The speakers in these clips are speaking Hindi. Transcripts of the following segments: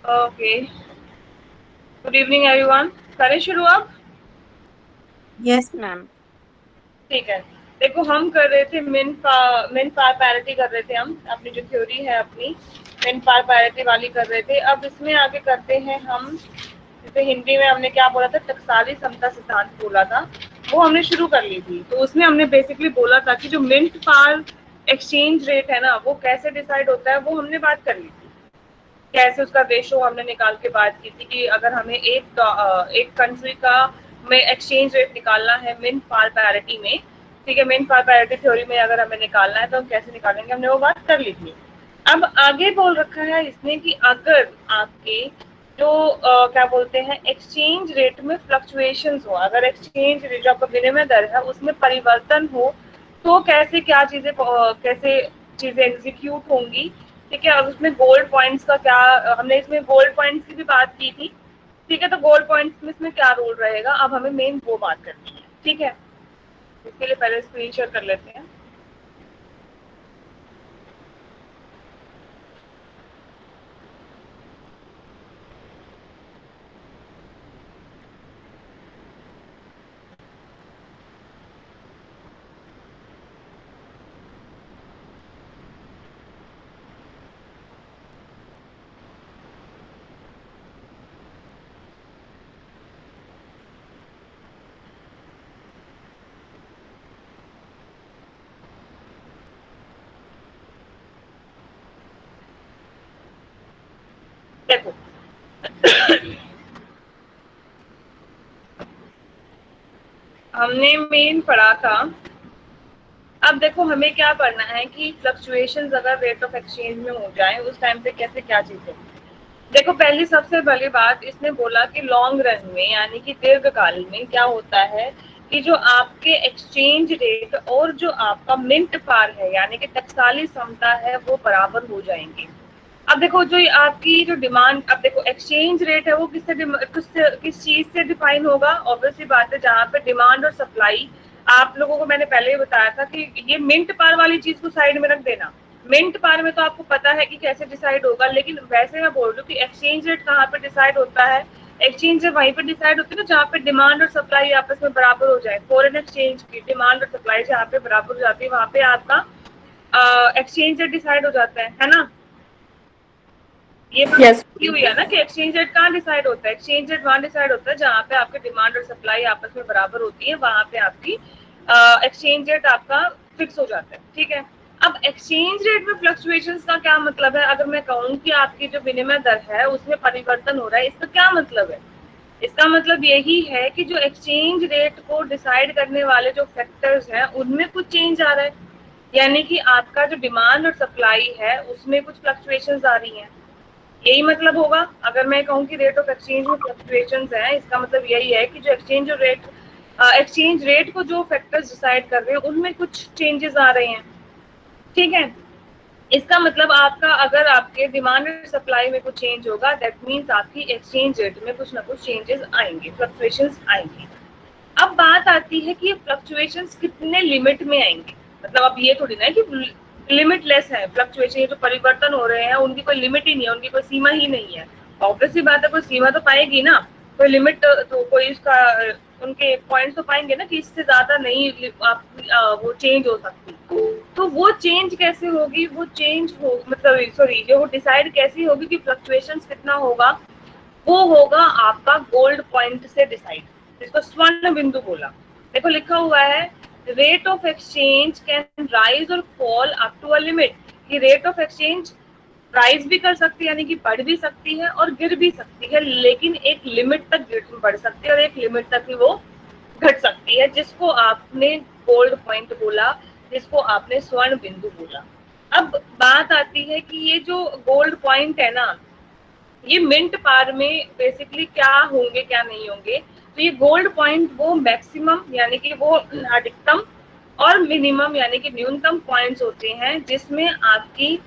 Okay, good evening everyone. करें शुरू अब? Yes ma'am. ठीक है। देखो, हम कर रहे थे मिन पार पैरिटी कर रहे थे। हम अपनी जो थ्योरी है अपनी मिन पार पैरिटी वाली कर रहे थे। अब इसमें आगे करते हैं हम, जैसे हिंदी में हमने क्या बोला था, टकसाली समता सिद्धांत बोला था, वो हमने शुरू कर ली थी। तो उसमें हमने बेसिकली बोला था कि जो मिंट पार एक्सचेंज रेट है ना, वो कैसे डिसाइड होता है, वो हमने बात कर ली थी। कैसे उसका रेशो हमने निकाल के बात की थी कि अगर हमें एक कंट्री का में एक्सचेंज रेट निकालना है मिन पार पैरिटी में, ठीक है, मिन पार पैरिटी थ्योरी में अगर हमें निकालना है तो हम कैसे निकालेंगे, हमने वो बात कर ली थी। अब आगे बोल रखा है इसने कि अगर आपके जो क्या बोलते हैं एक्सचेंज रेट में फ्लक्चुएशंस हो, अगर एक्सचेंज रेट जो आपका विनिमय दर है उसमें परिवर्तन हो, तो कैसे क्या चीजें कैसे चीजें एग्जीक्यूट होंगी। ठीक है, और उसमें गोल्ड पॉइंट्स का क्या, हमने इसमें गोल्ड पॉइंट्स की भी बात की थी। ठीक है, तो गोल्ड पॉइंट्स में इसमें क्या रोल रहेगा, अब हमें मेन वो बात करनी है। ठीक है, इसके लिए पहले स्क्रीन शेयर कर लेते हैं। देखो, हमने मेन पढ़ा था। अब देखो, हमें क्या करना है कि फ्लक्चुएशंस अगर रेट ऑफ एक्सचेंज में हो जाए उस टाइम पे कैसे क्या चीजें। देखो, पहली सबसे पहली बात इसने बोला कि लॉन्ग रन में यानी कि दीर्घकाल में क्या होता है कि जो आपके एक्सचेंज रेट और जो आपका मिंट पार है यानी कि टकसाली समता है वो बराबर हो जाएंगे। अब देखो, जो आपकी जो डिमांड, अब देखो एक्सचेंज रेट है वो किस चीज से डिफाइन होगा, ऑब्वियसली बात है जहाँ पे डिमांड और सप्लाई। आप लोगों को मैंने पहले ही बताया था कि ये मिंट पार वाली चीज को साइड में रख देना। मिंट पार में तो आपको पता है कि कैसे डिसाइड होगा, लेकिन वैसे मैं बोल रही हूँ कि एक्सचेंज रेट कहाँ पे डिसाइड होता है। एक्सचेंज रेट वहीं पे डिसाइड होती है ना जहाँ पे डिमांड और सप्लाई आपस में बराबर हो जाए। फॉरेन एक्सचेंज की डिमांड और सप्लाई जहाँ पे बराबर हो जाती है वहां पे आपका एक्सचेंज रेट डिसाइड हो जाता है ना। ये बात यस। की हुई है ना कि एक्सचेंज रेट कहाँ डिसाइड होता है, एक्सचेंज रेट वहां डिसाइड होता है जहाँ पे आपकी डिमांड और सप्लाई आपस में बराबर होती है, वहां पे आपकी एक्सचेंज रेट आपका फिक्स हो जाता है। ठीक है, अब एक्सचेंज रेट में फ्लक्चुएशंस का क्या मतलब है, अगर मैं कहूँ कि आपकी जो विनिमय दर है उसमें परिवर्तन हो रहा है, इसका क्या मतलब है। इसका मतलब यही है कि जो एक्सचेंज रेट को डिसाइड करने वाले जो फैक्टर्स हैं उनमें कुछ चेंज आ रहा है, यानी कि आपका जो डिमांड और सप्लाई है उसमें कुछ फ्लक्चुएशंस आ रही हैं। यही मतलब होगा। अगर मैं कहूँ कि रेट ऑफ एक्सचेंज में फ्लक्चुएशंस हैं, इसका मतलब यही है कि जो एक्सचेंज रेट को जो फैक्टर्स डिसाइड कर रहे हैं उनमें कुछ चेंजेस आ रहे हैं। ठीक है, इसका मतलब आपका अगर आपके डिमांड और सप्लाई में कुछ चेंज होगा, दैट मीन्स आपकी एक्सचेंज रेट में कुछ ना कुछ चेंजेस आएंगे, फ्लक्चुएशंस आएंगी। अब बात आती है कि ये फ्लक्चुएशंस कितने लिमिट में आएंगे। मतलब अब ये थोड़ी ना है कि लिमिटलेस है फ्लक्चुएशन, ये जो परिवर्तन हो रहे हैं उनकी कोई लिमिट ही नहीं है, उनकी कोई सीमा ही नहीं है। ऑब्वियसली बात है, कोई सीमा तो पाएगी ना, कोई लिमिट तो कोई इसका उनके पॉइंट्स तो पाएंगे ना कि इससे ज्यादा नहीं आप वो चेंज हो सकती। तो वो चेंज कैसे होगी, वो चेंज हो मतलब सॉरी जो वो डिसाइड कैसी होगी कि फ्लक्चुएशंस कितना होगा, वो होगा आपका गोल्ड पॉइंट से डिसाइड, जिसको स्वर्ण बिंदु बोला। देखो लिखा हुआ है, rate of exchange can rise और fall up to a limit. कि रेट ऑफ एक्सचेंज राइज भी कर सकती है यानी कि बढ़ भी सकती है और गिर भी सकती है, लेकिन एक लिमिट तक बढ़ सकती है और एक लिमिट तक ही वो घट सकती है, जिसको आपने गोल्ड पॉइंट बोला, जिसको आपने स्वर्ण बिंदु बोला। अब बात आती है कि ये जो गोल्ड पॉइंट है ना, ये मिंट पार में बेसिकली क्या होंगे क्या नहीं होंगे। तो ये गोल्ड पॉइंट वो मैक्सिमम यानी कि वो अधिकतम और मिनिमम यानी कि न्यूनतम पॉइंट्स होते हैं जिसमें आपकी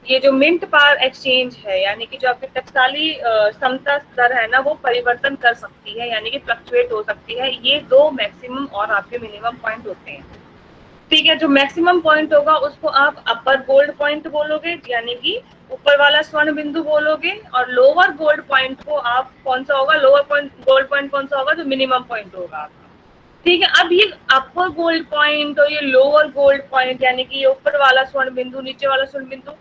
ये जो मिंट पार एक्सचेंज है यानी कि जो आपकी टकसाली समता दर है ना वो परिवर्तन कर सकती है यानी कि फ्लक्चुएट हो सकती है। ये दो मैक्सिमम और आपके मिनिमम पॉइंट होते हैं। ठीक है। जो मैक्सिमम पॉइंट होगा उसको आप अपर गोल्ड पॉइंट बोलोगे, यानी कि ऊपर वाला स्वर्ण बिंदु बोलोगे, और लोअर गोल्ड पॉइंट को आप कौन सा होगा, लोअर पॉइंट गोल्ड पॉइंट कौन सा होगा, जो मिनिमम पॉइंट होगा आपका। ठीक है। अब ये अपर गोल्ड पॉइंट और ये लोअर गोल्ड पॉइंट, यानी कि ये ऊपर वाला स्वर्ण बिंदु, नीचे वाला स्वर्ण बिंदु,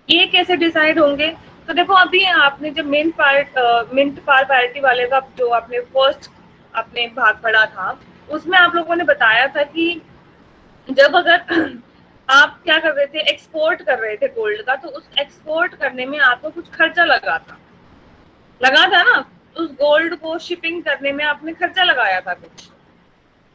ये कैसे डिसाइड होंगे? तो देखो, अभी आपने जब मिंट पार पैरिटी वाले का जो आपने फर्स्ट अपने भाग पढ़ा था, उसमें आप लोगों ने बताया था कि जब अगर आप क्या कर रहे थे, एक्सपोर्ट कर रहे थे गोल्ड का, तो उस एक्सपोर्ट करने में आपको कुछ खर्चा लगा था ना, उस गोल्ड को शिपिंग करने में आपने खर्चा लगाया था कुछ।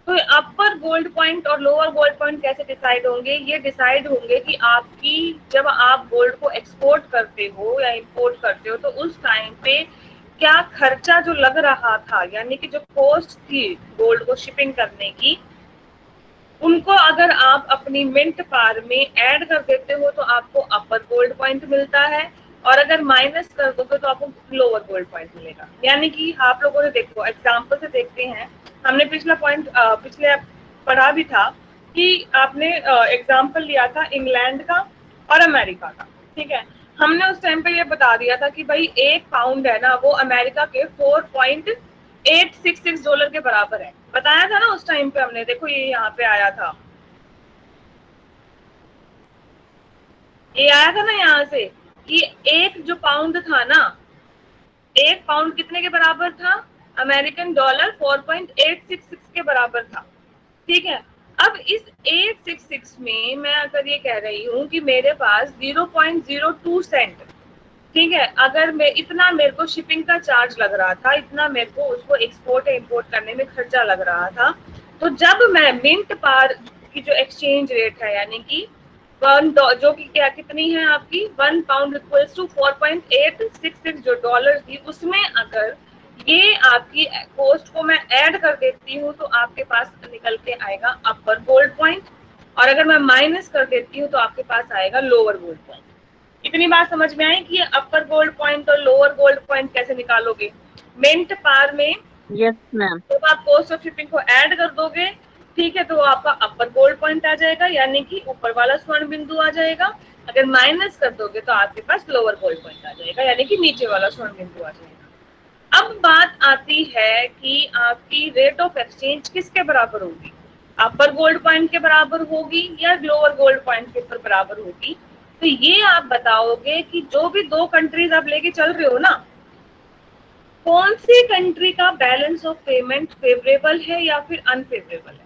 तो अपर गोल्ड पॉइंट और लोअर गोल्ड पॉइंट कैसे डिसाइड होंगे? ये डिसाइड होंगे कि आपकी, जब आप गोल्ड को एक्सपोर्ट करते हो या इंपोर्ट करते हो, तो उस टाइम पे क्या खर्चा जो लग रहा था, यानी कि जो कॉस्ट थी गोल्ड को शिपिंग करने की, उनको अगर आप अपनी मिंट पार में ऐड कर देते हो तो आपको अपर गोल्ड पॉइंट मिलता है, और अगर माइनस कर दोगे तो आपको लोअर गोल्ड पॉइंट मिलेगा। यानी कि आप लोगों ने देखो, एग्जाम्पल से देखते हैं, हमने पिछले पढ़ा भी था कि आपने एग्जाम्पल लिया था इंग्लैंड का और अमेरिका का। ठीक है। हमने उस टाइम पे ये बता दिया था कि भाई 1 पाउंड है ना, वो अमेरिका के $4.866 के बराबर है। बताया था ना उस टाइम पे हमने, देखो ये यहाँ पे आया था, ये आया था ना यहाँ से, कि एक जो पाउंड था ना, 1 पाउंड कितने के बराबर था? अमेरिकन डॉलर 4.866 के बराबर था। ठीक है। अब इस 866 में मैं अगर ये कह रही हूँ कि मेरे पास 0.02 सेंट, ठीक है, अगर मैं इतना, मेरे को शिपिंग का चार्ज लग रहा था, इतना मेरे को उसको एक्सपोर्ट या इंपोर्ट करने में खर्चा लग रहा था, तो जब मैं मिंट पार की जो एक्सचेंज रेट है, यानी कि जो कि क्या कितनी है आपकी, 1 पाउंड इक्वल्स टू 4.866 जो डॉलर थी, उसमें अगर ये आपकी कॉस्ट को मैं ऐड कर देती हूँ तो आपके पास निकल के आएगा अपर गोल्ड पॉइंट, और अगर मैं माइनस कर देती हूँ तो आपके पास आएगा लोअर गोल्ड पॉइंट। इतनी बात समझ में आई कि अपर गोल्ड पॉइंट और लोअर गोल्ड पॉइंट कैसे निकालोगे? मिंट पार में यस मैम। जब आप कॉस्ट ऑफ शिपिंग को ऐड कर दोगे, ठीक है, तो आपका अपर गोल्ड पॉइंट आ जाएगा, यानी कि ऊपर वाला स्वर्ण बिंदु आ जाएगा। अगर माइनस कर दोगे तो आपके पास लोअर गोल्ड पॉइंट आ जाएगा, यानी कि नीचे वाला स्वर्ण बिंदु आ जाएगा। अब बात आती है कि आपकी रेट ऑफ एक्सचेंज किसके बराबर होगी? अपर गोल्ड पॉइंट के बराबर होगी या लोअर गोल्ड पॉइंट के बराबर होगी? तो ये आप बताओगे कि जो भी 2 कंट्रीज आप लेके चल रहे हो ना, कौन सी कंट्री का बैलेंस ऑफ पेमेंट फेवरेबल है या फिर अनफेवरेबल है।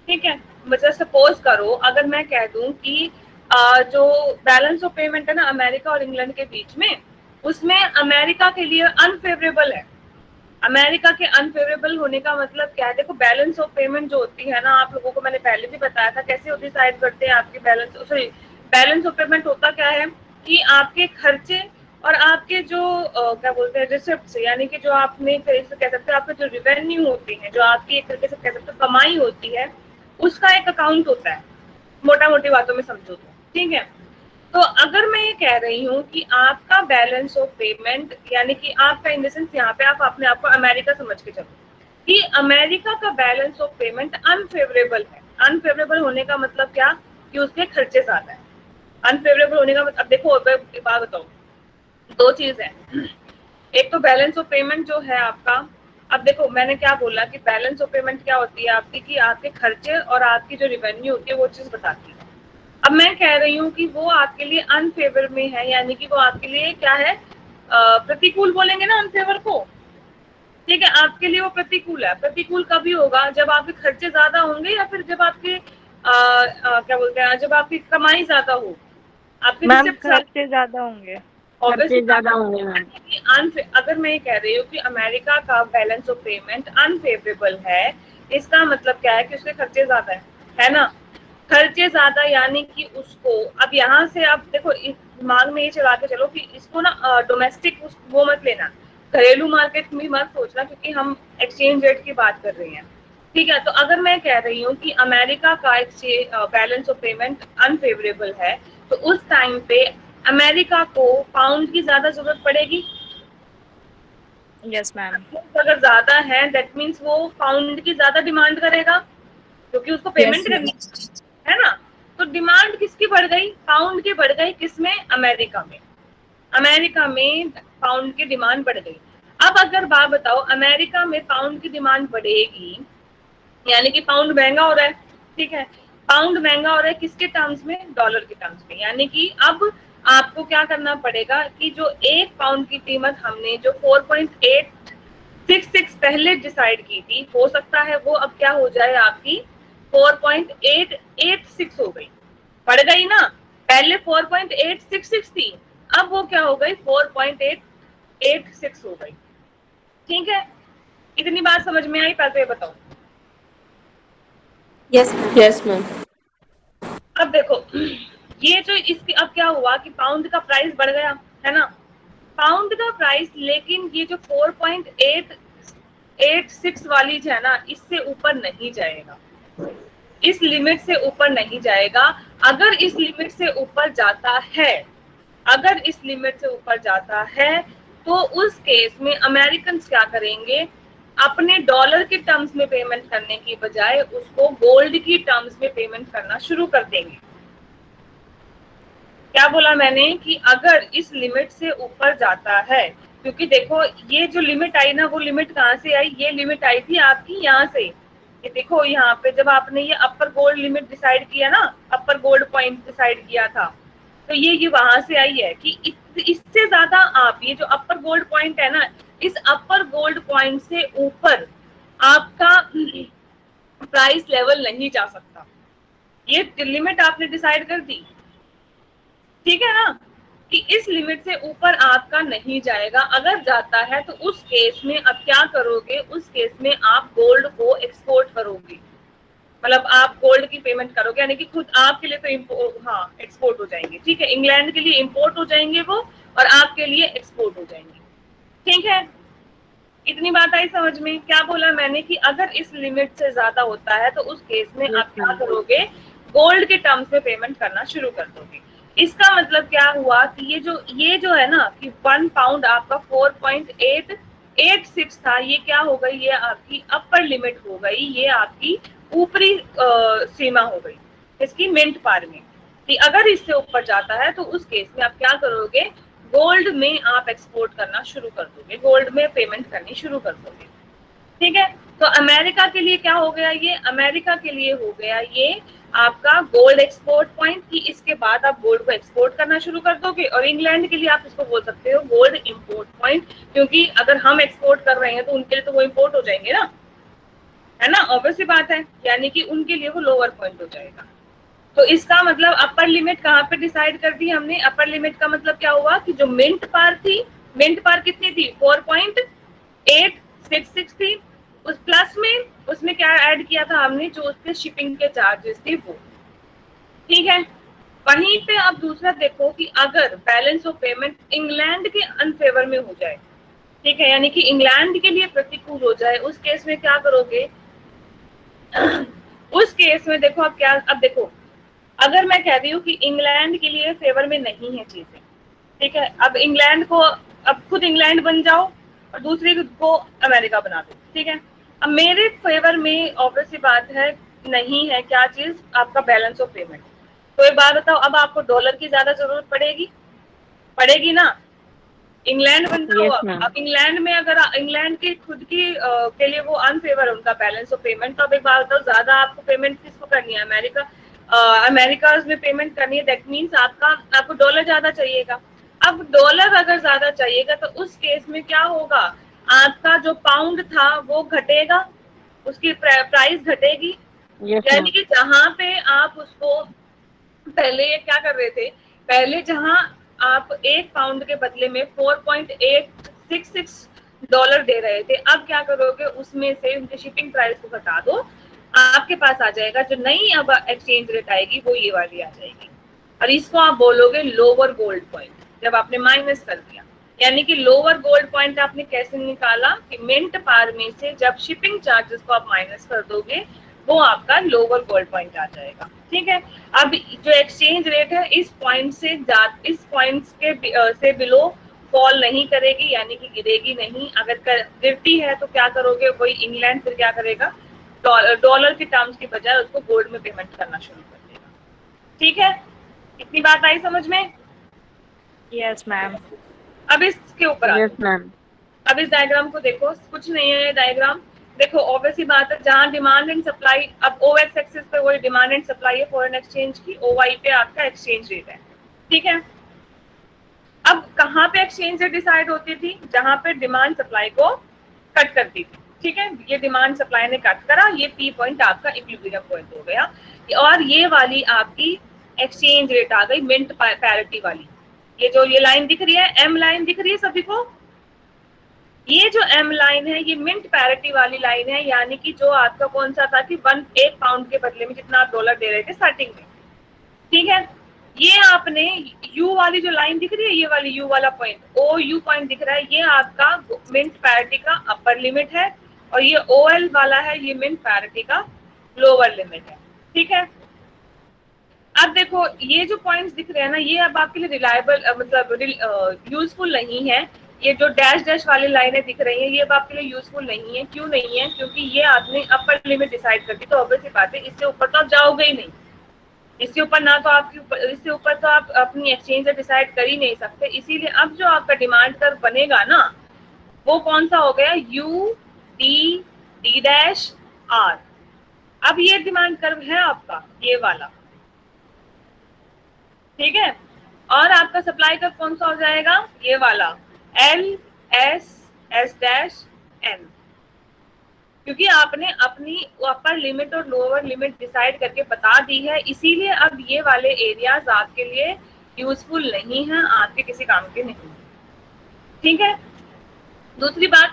ठीक है। मतलब सपोज करो, अगर मैं कह दूं कि जो बैलेंस ऑफ पेमेंट है ना अमेरिका और इंग्लैंड के बीच में, उसमें अमेरिका के लिए अनफेवरेबल है। अमेरिका के अनफेवरेबल होने का मतलब क्या है? देखो, बैलेंस ऑफ पेमेंट जो होती है ना, आप लोगों को मैंने पहले भी बताया था कैसे डिसाइड करते हैं आपके बैलेंस ऑफ पेमेंट होता क्या है कि आपके खर्चे और आपके जो क्या बोलते हैं, रिसिप्ट, यानी कि जो आपने कह सकते हैं आपके जो रिवेन्यू होती है, जो आपकी एक तरीके से कह सकते हो कमाई होती है, उसका एक अकाउंट होता है, मोटा मोटी बातों में समझो तो। ठीक है। तो अगर मैं ये कह रही हूँ कि आपका बैलेंस ऑफ पेमेंट, यानी कि आपका इन द सेंस, यहाँ पे आप अपने आप को अमेरिका समझ के चलो कि अमेरिका का बैलेंस ऑफ पेमेंट अनफेवरेबल है। अनफेवरेबल होने का मतलब क्या? कि उसके खर्चे ज्यादा है। अनफेवरेबल होने का मतलब, अब देखो एक बात बताओ, 2 चीज है। एक तो बैलेंस ऑफ पेमेंट जो है आपका, अब देखो मैंने क्या बोला कि बैलेंस ऑफ पेमेंट क्या होती है आपकी, कि आपके खर्चे और आपकी जो रिवेन्यू होती है वो चीज बताती है। अब मैं कह रही हूँ कि वो आपके लिए अनफेवर में है, यानी कि वो आपके लिए क्या है, प्रतिकूल बोलेंगे ना अनफेवर को। ठीक है। आपके लिए वो प्रतिकूल है। प्रतिकूल कभी होगा? जब आपके खर्चे ज्यादा होंगे या फिर जब आपके क्या बोलते हैं, जब आपकी कमाई ज्यादा हो, आपके मैम रिसिप्ट खर्चे ज्यादा होंगे। खर्चे ज्यादा होंगे मैम। अगर मैं ये कह रही हूँ कि अमेरिका का बैलेंस ऑफ पेमेंट अनफेवरेबल है, इसका मतलब क्या है कि उसके खर्चे ज्यादा है ना। खर्चे ज्यादा यानी कि उसको, अब यहाँ से आप देखो, इस दिमाग में ये चला के चलो कि इसको ना डोमेस्टिक वो मत लेना, घरेलू मार्केट में मत सोचना, क्योंकि हम एक्सचेंज रेट की बात कर रहे हैं। ठीक है। तो अगर मैं कह रही हूँ कि अमेरिका का बैलेंस ऑफ पेमेंट अनफेवरेबल है, तो उस टाइम पे अमेरिका को पाउंड की ज्यादा जरूरत पड़ेगी। Yes ma'am. अगर ज्यादा है दैट मीन्स वो पाउंड की ज्यादा डिमांड करेगा, क्योंकि उसको पेमेंट करनी है ना। तो डिमांड किसकी बढ़ गई, पाउंड की बढ़ गई, किसमें, अमेरिका में। अमेरिका में पाउंड की डिमांड बढ़ गई। अब अगर बात बताओ, अमेरिका में पाउंड की डिमांड बढ़ेगी, यानी कि पाउंड महंगा हो रहा है, ठीक है, पाउंड महंगा हो रहा है किसके टर्म्स में, डॉलर के टर्म्स में। यानी कि अब आपको क्या करना पड़ेगा कि जो एक पाउंड की कीमत हमने जो 4.866 पहले डिसाइड की थी, हो सकता है वो अब क्या हो जाए, आपकी 4.886 हो गई, बढ़ गई ना। पहले 4.866 थी, अब वो क्या हो गई, 4.886 हो गई। ठीक है, इतनी बात समझ में आई, पहले बताओ। Yes ma'am. अब देखो, ये जो इसकी अब क्या हुआ कि पाउंड का प्राइस बढ़ गया, है ना, पाउंड का प्राइस, लेकिन ये जो 4.886 वाली है ना, इससे ऊपर नहीं जाएगा, इस लिमिट से ऊपर नहीं जाएगा। अगर इस लिमिट से ऊपर जाता है, अगर इस लिमिट से ऊपर जाता है, तो उस केस में अमेरिकन क्या करेंगे, अपने डॉलर के टर्म्स में पेमेंट करने की बजाय उसको गोल्ड की टर्म्स में पेमेंट करना शुरू कर देंगे। क्या बोला मैंने कि अगर इस लिमिट से ऊपर जाता है, क्योंकि देखो ये जो लिमिट आई ना, वो लिमिट कहाँ से आई, ये लिमिट आई थी आपकी यहाँ से, ये देखो यहाँ पे जब आपने ये अपर गोल्ड लिमिट डिसाइड किया ना, अपर गोल्ड पॉइंट डिसाइड किया था, तो ये वहां से आई है कि इससे ज्यादा आप, ये जो अपर गोल्ड पॉइंट है ना, इस अपर गोल्ड पॉइंट से ऊपर आपका प्राइस लेवल नहीं जा सकता, ये लिमिट आपने डिसाइड कर दी, ठीक है ना, कि इस लिमिट से ऊपर आपका नहीं जाएगा। अगर जाता है तो उस केस में अब क्या करोगे, उस केस में आप गोल्ड को एक्सपोर्ट करोगे, मतलब आप गोल्ड की पेमेंट करोगे, यानी कि खुद आपके लिए तो एक्सपोर्ट हो जाएंगे, ठीक है, इंग्लैंड के लिए इंपोर्ट हो जाएंगे वो, और आपके लिए एक्सपोर्ट हो जाएंगे, ठीक है। इतनी बात आई समझ में। क्या बोला मैंने कि अगर इस लिमिट से ज्यादा होता है तो उस केस में आप क्या करोगे, गोल्ड के टर्म्स में पेमेंट करना शुरू कर दोगे। इसका मतलब क्या हुआ कि ये जो है ना कि 1 पाउंड आपका 4.886 था, ये क्या हो गई, ये आपकी अपर लिमिट हो गई, ये आपकी ऊपरी सीमा हो गई इसकी मिंट पार में, कि अगर इससे ऊपर जाता है तो उस केस में आप क्या करोगे, गोल्ड में आप एक्सपोर्ट करना शुरू कर दोगे, गोल्ड में पेमेंट करनी शुरू कर दोगे, ठीक है। तो अमेरिका के लिए क्या हो गया, ये अमेरिका के लिए हो गया ये आपका गोल्ड एक्सपोर्ट पॉइंट, कि इसके बाद आप गोल्ड को एक्सपोर्ट करना शुरू कर दोगे। और इंग्लैंड के लिए आप इसको बोल सकते हो गोल्ड इंपोर्ट पॉइंट, क्योंकि अगर हम एक्सपोर्ट कर रहे हैं तो उनके लिए तो वो इंपोर्ट हो जाएंगे ना, है ना, ऑब्वियस सी बात है, यानी कि उनके लिए वो लोअर पॉइंट हो जाएगा। तो इसका मतलब अपर लिमिट कहाँ पे डिसाइड कर दी हमने, अपर लिमिट का मतलब क्या हुआ कि जो मिंट पार थी, मिंट पार कितनी थी, 4.866 थी, उस प्लस में उसमें क्या ऐड किया था हमने, जो उसके शिपिंग के चार्जेस थे वो, ठीक है। वहीं पे अब दूसरा देखो कि अगर बैलेंस ऑफ पेमेंट इंग्लैंड के अनफेवर में हो जाए, ठीक है, यानी कि इंग्लैंड के लिए प्रतिकूल हो जाए, उस केस में क्या करोगे, उस केस में देखो अब क्या, अब देखो अगर मैं कह रही हूँ कि इंग्लैंड के लिए फेवर में नहीं है चीजें, ठीक है, अब इंग्लैंड को, अब खुद इंग्लैंड बन जाओ और दूसरे को अमेरिका बना दो, ठीक है। अब मेरे फेवर में ऑब्वियस सी बात है नहीं है क्या चीज, आपका बैलेंस ऑफ पेमेंट। तो एक बात बताओ, अब आपको डॉलर की ज्यादा जरूरत पड़ेगी ना, इंग्लैंड बन जाओ। अब इंग्लैंड में अगर इंग्लैंड की खुद की के लिए वो अनफेवर है उनका बैलेंस ऑफ पेमेंट, तो अब एक बात बताओ, ज्यादा आपको पेमेंट किसको करनी है, अमेरिका में पेमेंट करनी है, दैट मीन्स आपको डॉलर ज्यादा चाहिएगा। अब डॉलर अगर ज्यादा चाहिएगा तो उस केस में क्या होगा, आपका जो पाउंड था वो घटेगा, उसकी प्राइस घटेगी, यानी कि जहां पे आप उसको पहले क्या कर रहे थे, पहले जहां आप एक पाउंड के बदले में 4.866 डॉलर दे रहे थे, अब क्या करोगे, उसमें से उनके शिपिंग प्राइस को घटा दो, आपके पास आ जाएगा जो नई अब एक्सचेंज रेट आएगी वो ये वाली आ जाएगी, और इसको आप बोलोगे लोअर गोल्ड पॉइंट, जब आपने माइनस कर दिया। यानी कि लोअर गोल्ड पॉइंट आपने कैसे निकाला कि मिंट पार में से जब शिपिंग चार्जेस को आप माइनस कर दोगे, वो आपका लोअर गोल्ड पॉइंट आ जाएगा, ठीक है। अब जो एक्सचेंज रेट है इस पॉइंट से बिलो फॉल नहीं करेगी, यानी कि गिरेगी नहीं, अगर गिरती है तो क्या करोगे, वही इंग्लैंड फिर क्या करेगा, डॉलर के टर्म्स की बजाय उसको गोल्ड में पेमेंट करना शुरू कर देगा, ठीक है, इतनी बात आई समझ में? Yes ma'am. अब इसके ऊपर आ यस जाओ। मैम। अब इस डायग्राम को देखो, कुछ नहीं है ये डायग्राम। देखो ऑब्वियस ही बात है, जहां डिमांड एंड सप्लाई, अब ओ एक्स एक्सिस पे वही डिमांड एंड सप्लाई है फॉरेन एक्सचेंज की, ओ वाई पे आपका एक्सचेंज रेट है, ठीक है। अब कहाँ पे एक्सचेंज रेट डिसाइड होती थी? जहां पे डिमांड सप्लाई को कट करती थी, ठीक है। ये डिमांड सप्लाई ने कट करा, ये पी पॉइंट आपका इक्विलिब्रियम पॉइंट हो गया, और ये वाली आपकी एक्सचेंज रेट आ गई मिंट पैरिटी वाली। ये जो ये लाइन दिख रही है, एम लाइन दिख रही है सभी को? ये जो एम लाइन है ये मिंट पैरिटी वाली लाइन है, यानी कि जो आपका कौन सा था कि 1 पाउंड के बदले में जितना आप डॉलर दे रहे थे स्टार्टिंग में, ठीक है। ये आपने यू वाली जो लाइन दिख रही है, ये वाली यू वाला पॉइंट, ओ यू पॉइंट दिख रहा है, ये आपका मिंट पैरिटी का अपर लिमिट है, और ये ओ एल वाला है, ये मिंट पैरिटी का लोअर लिमिट है, ठीक है। अब देखो ये जो पॉइंट्स दिख रहे हैं ना, ये अब आपके लिए रिलायबल मतलब यूजफुल नहीं है। ये जो डैश डैश वाली लाइनें दिख रही हैं, ये अब आपके लिए यूजफुल नहीं है। क्यों नहीं है? क्योंकि ये आपने अपर लिमिट डिसाइड कर दी, तो ऑब्वियस सी बात है इससे ऊपर तो आप जाओगे ही नहीं। इससे ऊपर ना तो आपकी इससे ऊपर तो आप अपनी एक्सचेंज डिसाइड कर ही नहीं सकते। इसीलिए अब जो आपका डिमांड कर्व बनेगा ना, वो कौन सा हो गया? U D D dash R. अब ये डिमांड कर्व है आपका ये वाला, ठीक है। और आपका सप्लाई कर्व कौन सा हो जाएगा? ये वाला, L S S dash N. क्योंकि आपने अपनी अपर लिमिट और लोअर लिमिट डिसाइड करके बता दी है, इसीलिए अब ये वाले एरियाज आपके लिए यूजफुल नहीं है, आपके किसी काम के नहीं, ठीक है। दूसरी बात,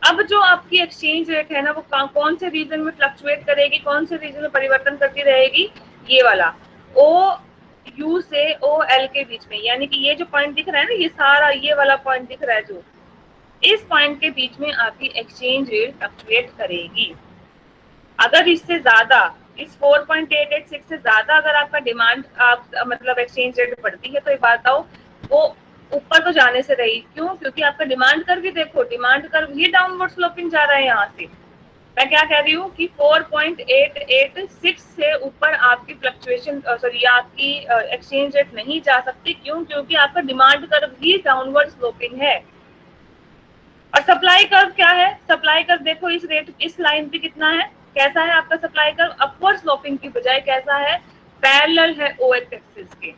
अब जो आपकी एक्सचेंज रेट है ना, वो कौन से रीजन में फ्लक्चुएट करेगी, कौन से रीजन में परिवर्तन करती रहेगी? ये वाला ओ यू से ओ एल के बीच में, यानी कि ये जो पॉइंट दिख रहा है ना, ये सारा ये वाला पॉइंट दिख रहा है, जो इस पॉइंट के बीच में आपकी एक्सचेंज रेट फ्लक्चुएट करेगी। अगर इससे ज्यादा, इस 4.886 से ज्यादा अगर आपका डिमांड आप मतलब एक्सचेंज रेट बढ़ती है, तो एक बात आओ, वो ऊपर तो जाने से रही। क्यों? क्योंकि आपका डिमांड कर्व भी देखो, डिमांड कर्व ही डाउनवर्ड स्लोपिंग जा रहा है यहाँ से। मैं क्या कह रही हूँ कि 4.886 से ऊपर आपकी फ्लक्चुएशन सॉरी आपकी एक्सचेंज रेट नहीं जा सकती। क्यों? क्योंकि आपका डिमांड कर्व ही डाउनवर्ड स्लोपिंग है। और सप्लाई कर्व क्या है? सप्लाई कर्व देखो इस रेट, इस लाइन पे कितना है, कैसा है आपका सप्लाई कर्व? अपवर्ड स्लोपिंग की बजाय कैसा है? पैरेलल है ओ एक्स एक्सिस के।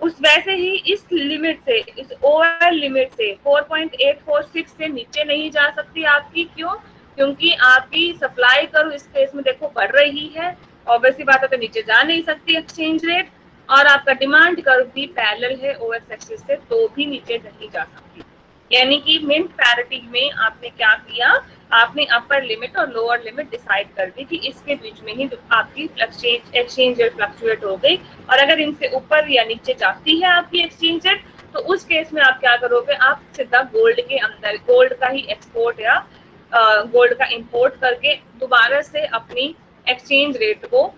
उस वैसे ही इस लिमिट से, इस ओएल लिमिट से 4.846 से नीचे नहीं जा सकती आपकी। क्यों? क्योंकि आपकी सप्लाई कर्व इस केस में देखो बढ़ रही है, ऑब्वियसली बात है, तो नीचे जा नहीं सकती एक्सचेंज रेट। और आपका डिमांड कर्व भी पैरेलल है ओ एक्स एक्सिस से, तो भी नीचे नहीं जा सकती। यानी कि मिंट पैरिटी में आपने क्या किया? आपने अपर लिमिट और लोअर लिमिट डिसाइड कर दी कि इसके बीच में ही आपकी एक्सचेंज रेट फ्लक्चुएट हो गई। और अगर इनसे ऊपर या नीचे जाती है आपकी एक्सचेंज रेट, तो उस केस में आप क्या करोगे? आप सीधा गोल्ड के अंदर, गोल्ड का ही एक्सपोर्ट या गोल्ड का इंपोर्ट करके दोबारा से अपनी एक्सचेंज रेट को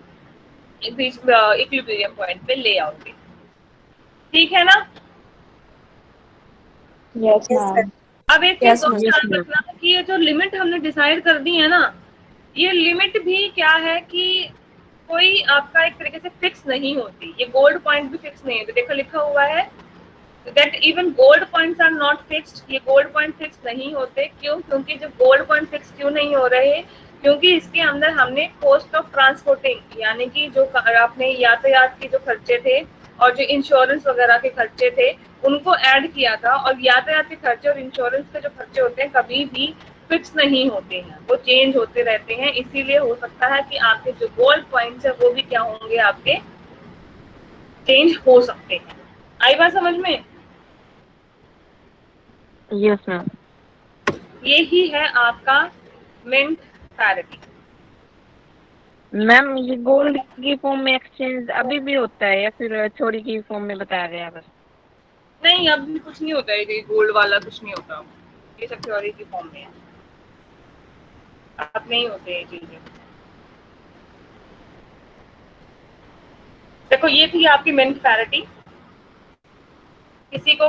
इक्विलिब्रियम पॉइंट पे ले आओगे, ठीक है ना? Yes ma'am. अब एक चीज और ध्यान रखना कि ये जो लिमिट हमने डिसाइड कर दी है ना, ये लिमिट भी क्या है कि कोई आपका एक तरीके से फिक्स नहीं होती। ये गोल्ड पॉइंट भी फिक्स नहीं होते। देखो लिखा हुआ है that even gold points are not fixed. ये गोल्ड पॉइंट फिक्स नहीं होते। क्यों? क्योंकि जब गोल्ड पॉइंट फिक्स क्यों नहीं हो रहे? क्योंकि इसके अंदर हमने कॉस्ट ऑफ ट्रांसपोर्टिंग, यानी कि जो आपने यातायात के जो खर्चे थे और जो इंश्योरेंस वगैरह के खर्चे थे, उनको ऐड किया था। और यातायात के खर्चे और इंश्योरेंस के जो खर्चे होते हैं कभी भी फिक्स नहीं होते हैं, वो चेंज होते रहते हैं। इसीलिए हो सकता है कि आपके जो गोल्ड पॉइंट्स है वो भी क्या होंगे, आपके चेंज हो सकते हैं। आई बात समझ में? Yes ma'am. यही है आपका मिंट पैरिटी। मैम ये गोल्ड की फॉर्म में एक्सचेंज अभी भी होता है या फिर छोड़ी की फॉर्म में बताया गया बस? नहीं, अब भी कुछ नहीं होता है, गोल्ड वाला कुछ नहीं होता, ये सब थ्योरी की फॉर्म में है, अब नहीं होते ये चीजें। देखो ये थी आपकी मिंट पैरिटी। किसी को